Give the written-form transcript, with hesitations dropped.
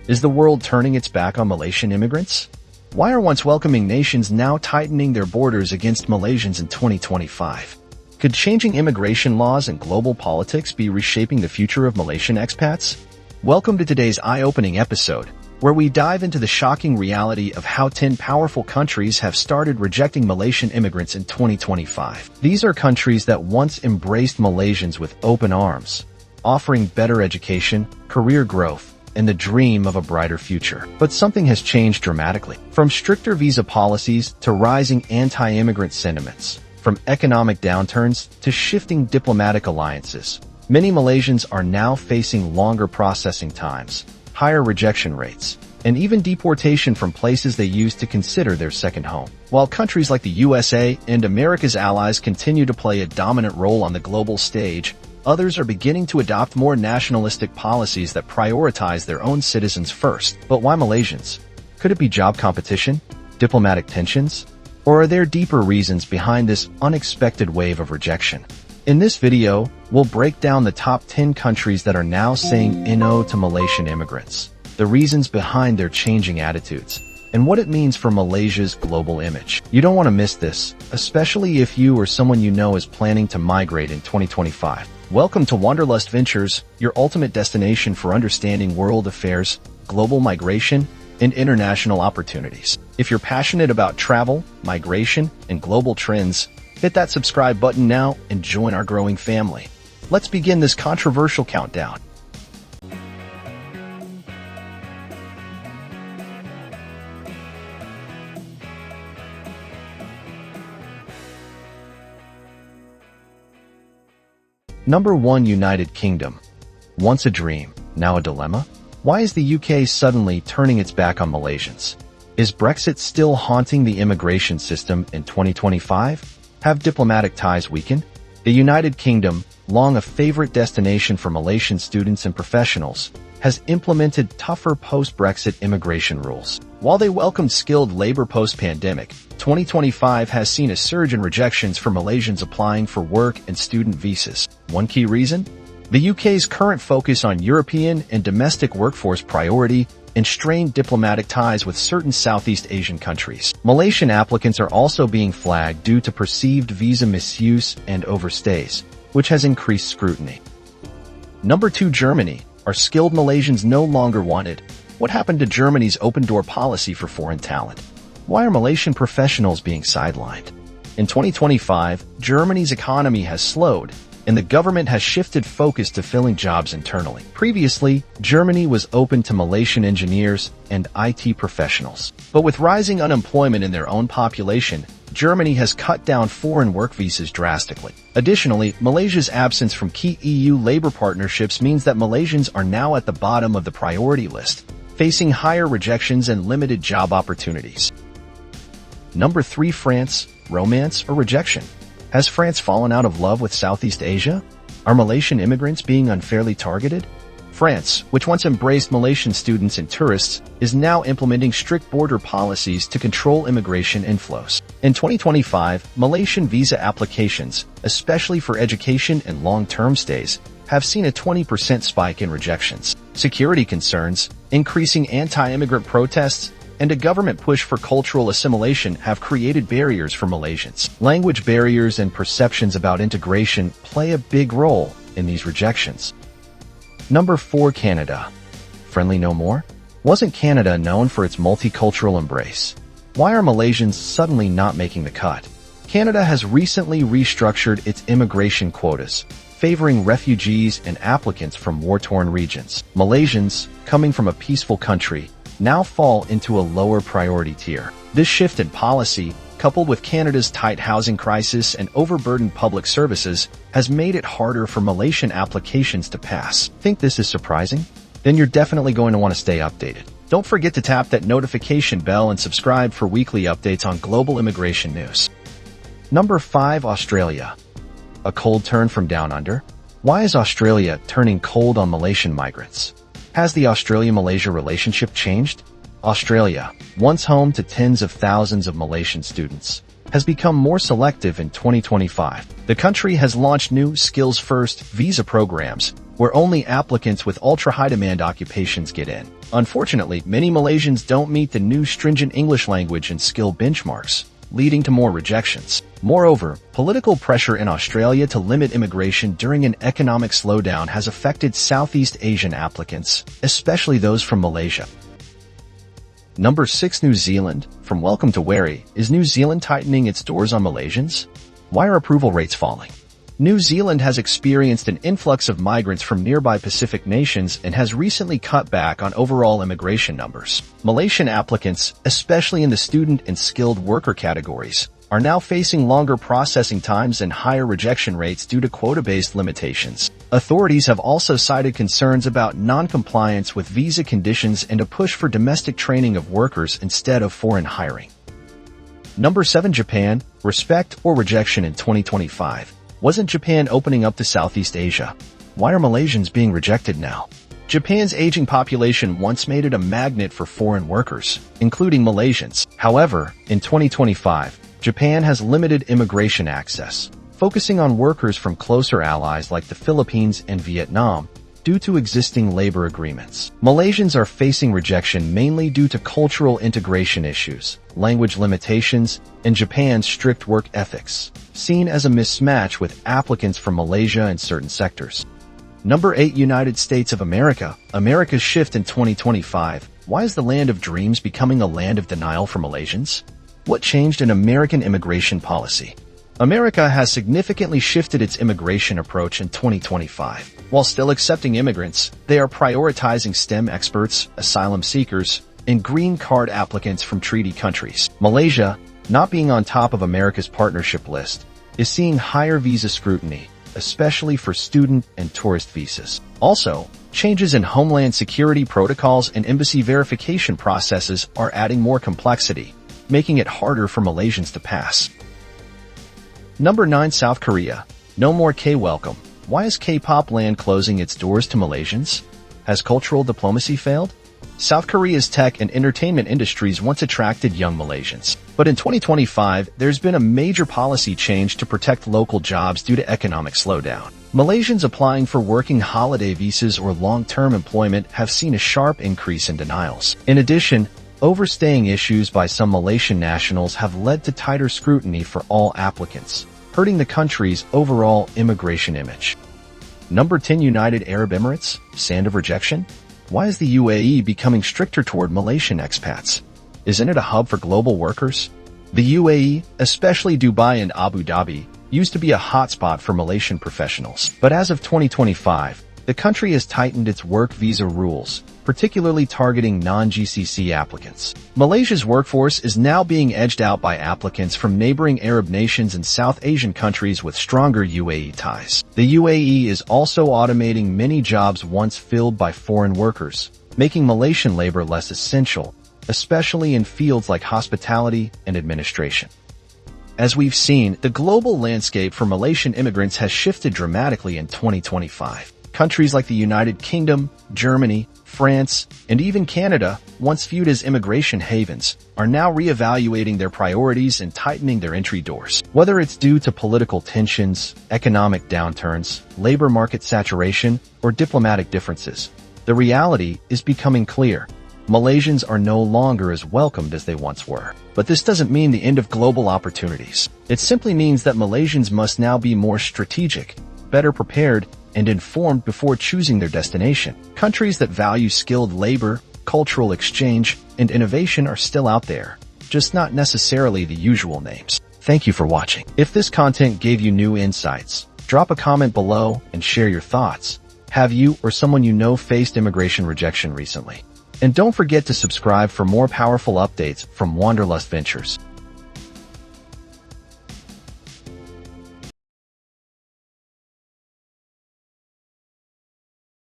Is the world turning its back on Malaysian immigrants? Why are once welcoming nations now tightening their borders against Malaysians in 2025? Could changing immigration laws and global politics be reshaping the future of Malaysian expats? Welcome to today's eye-opening episode, where we dive into the shocking reality of how 10 powerful countries have started rejecting Malaysian immigrants in 2025. These are countries that once embraced Malaysians with open arms, offering better education, career growth, and the dream of a brighter future. But something has changed dramatically. From stricter visa policies to rising anti-immigrant sentiments, from economic downturns to shifting diplomatic alliances, many Malaysians are now facing longer processing times, higher rejection rates, and even deportation from places they used to consider their second home. While countries like the USA and America's allies continue to play a dominant role on the global stage, others are beginning to adopt more nationalistic policies that prioritize their own citizens first. But why Malaysians? Could it be job competition, diplomatic tensions, or are there deeper reasons behind this unexpected wave of rejection? In this video, we'll break down the top 10 countries that are now saying no to Malaysian immigrants, the reasons behind their changing attitudes, and what it means for Malaysia's global image. You don't want to miss this, especially if you or someone you know is planning to migrate in 2025. Welcome to Wanderlust Ventures, your ultimate destination for understanding world affairs, global migration, and international opportunities. If you're passionate about travel, migration, and global trends, hit that subscribe button now and join our growing family. Let's begin this controversial countdown. Number 1. United Kingdom. Once a dream, now a dilemma? Why is the UK suddenly turning its back on Malaysians? Is Brexit still haunting the immigration system in 2025? Have diplomatic ties weakened? The United Kingdom, long a favorite destination for Malaysian students and professionals, has implemented tougher post-Brexit immigration rules. While they welcomed skilled labor post-pandemic, 2025 has seen a surge in rejections for Malaysians applying for work and student visas. One key reason? The UK's current focus on European and domestic workforce priority and strained diplomatic ties with certain Southeast Asian countries. Malaysian applicants are also being flagged due to perceived visa misuse and overstays, which has increased scrutiny. Number 2. Germany. Are skilled Malaysians no longer wanted? What happened to Germany's open-door policy for foreign talent? Why are Malaysian professionals being sidelined? In 2025, Germany's economy has slowed, and the government has shifted focus to filling jobs internally. Previously, Germany was open to Malaysian engineers and IT professionals. But with rising unemployment in their own population, Germany has cut down foreign work visas drastically. Additionally, Malaysia's absence from key EU labor partnerships means that Malaysians are now at the bottom of the priority list, facing higher rejections and limited job opportunities. Number 3. France. Romance or rejection? Has France fallen out of love with Southeast Asia? Are Malaysian immigrants being unfairly targeted? France, which once embraced Malaysian students and tourists, is now implementing strict border policies to control immigration inflows. In 2025, Malaysian visa applications, especially for education and long-term stays, have seen a 20% spike in rejections. Security concerns, increasing anti-immigrant protests, and a government push for cultural assimilation have created barriers for Malaysians. Language barriers and perceptions about integration play a big role in these rejections. Number 4. Canada. Friendly no more? Wasn't Canada known for its multicultural embrace? Why are Malaysians suddenly not making the cut? Canada has recently restructured its immigration quotas, favoring refugees and applicants from war-torn regions. Malaysians, coming from a peaceful country, now fall into a lower priority tier. This shift in policy, coupled with Canada's tight housing crisis and overburdened public services, has made it harder for Malaysian applications to pass. Think this is surprising? Then you're definitely going to want to stay updated. Don't forget to tap that notification bell and subscribe for weekly updates on global immigration news. Number 5. Australia. A cold turn from down under? Why is Australia turning cold on Malaysian migrants? Has the Australia-Malaysia relationship changed? Australia, once home to tens of thousands of Malaysian students, has become more selective in 2025. The country has launched new skills-first visa programs where only applicants with ultra-high-demand occupations get in. Unfortunately, many Malaysians don't meet the new stringent English language and skill benchmarks, leading to more rejections. Moreover, political pressure in Australia to limit immigration during an economic slowdown has affected Southeast Asian applicants, especially those from Malaysia. Number 6. New Zealand. From welcome to wary, is New Zealand tightening its doors on Malaysians? Why are approval rates falling? New Zealand has experienced an influx of migrants from nearby Pacific nations and has recently cut back on overall immigration numbers. Malaysian applicants, especially in the student and skilled worker categories, are now facing longer processing times and higher rejection rates due to quota-based limitations. Authorities have also cited concerns about non-compliance with visa conditions and a push for domestic training of workers instead of foreign hiring. Number 7. Japan. Respect or rejection in 2025. Wasn't Japan opening up to Southeast Asia? Why are Malaysians being rejected now? Japan's aging population once made it a magnet for foreign workers, including Malaysians. However, in 2025, Japan has limited immigration access, focusing on workers from closer allies like the Philippines and Vietnam due to existing labor agreements. Malaysians are facing rejection mainly due to cultural integration issues, language limitations, and Japan's strict work ethics, seen as a mismatch with applicants from Malaysia in certain sectors. Number 8. United States of America. America's shift in 2025. Why is the land of dreams becoming a land of denial for Malaysians? What changed in American immigration policy? America has significantly shifted its immigration approach in 2025. While still accepting immigrants, they are prioritizing STEM experts, asylum seekers, and green card applicants from treaty countries. Malaysia, not being on top of America's partnership list, is seeing higher visa scrutiny, especially for student and tourist visas. Also, changes in homeland security protocols and embassy verification processes are adding more complexity, making it harder for Malaysians to pass. Number 9. South Korea. No more K-welcome. Why is K-pop land closing its doors to Malaysians? Has cultural diplomacy failed? South Korea's tech and entertainment industries once attracted young Malaysians. But in 2025, there's been a major policy change to protect local jobs due to economic slowdown. Malaysians applying for working holiday visas or long-term employment have seen a sharp increase in denials. In addition, overstaying issues by some Malaysian nationals have led to tighter scrutiny for all applicants, hurting the country's overall immigration image. Number 10. United Arab Emirates. Sand of rejection? Why is the UAE becoming stricter toward Malaysian expats? Isn't it a hub for global workers? The UAE, especially Dubai and Abu Dhabi, used to be a hotspot for Malaysian professionals. But as of 2025, the country has tightened its work visa rules, particularly targeting non-GCC applicants. Malaysia's workforce is now being edged out by applicants from neighboring Arab nations and South Asian countries with stronger UAE ties. The UAE is also automating many jobs once filled by foreign workers, making Malaysian labor less essential, especially in fields like hospitality and administration. As we've seen, the global landscape for Malaysian immigrants has shifted dramatically in 2025. Countries like the United Kingdom, Germany, France, and even Canada, once viewed as immigration havens, are now reevaluating their priorities and tightening their entry doors. Whether it's due to political tensions, economic downturns, labor market saturation, or diplomatic differences, the reality is becoming clear. Malaysians are no longer as welcomed as they once were. But this doesn't mean the end of global opportunities. It simply means that Malaysians must now be more strategic, better prepared, and informed before choosing their destination. Countries that value skilled labor, cultural exchange, and innovation are still out there, just not necessarily the usual names. Thank you for watching. If this content gave you new insights, drop a comment below and share your thoughts. Have you or someone you know faced immigration rejection recently? And don't forget to subscribe for more powerful updates from Wanderlust Ventures.